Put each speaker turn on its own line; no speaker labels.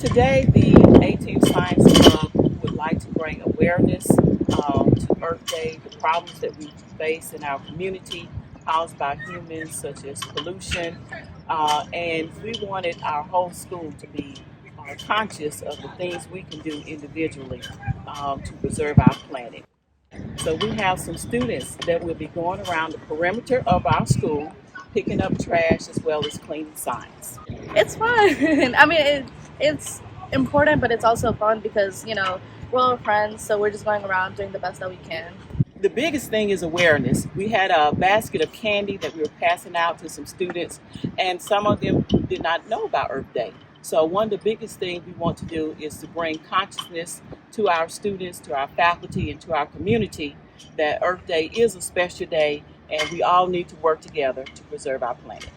Today, the A-Team Science Club would like to bring awareness to Earth Day, the problems that we face in our community caused by humans such as pollution, and we wanted our whole school to be conscious of the things we can do individually to preserve our planet. So we have some students that will be going around the perimeter of our school, picking up trash as well as cleaning signs.
It's fun. It's important, but it's also fun because we're all friends, so we're just going around doing the best that we can.
The biggest thing is awareness. We had a basket of candy that we were passing out to some students, and some of them did not know about Earth Day. So one of the biggest things we want to do is to bring consciousness to our students, to our faculty, and to our community that Earth Day is a special day, and we all need to work together to preserve our planet.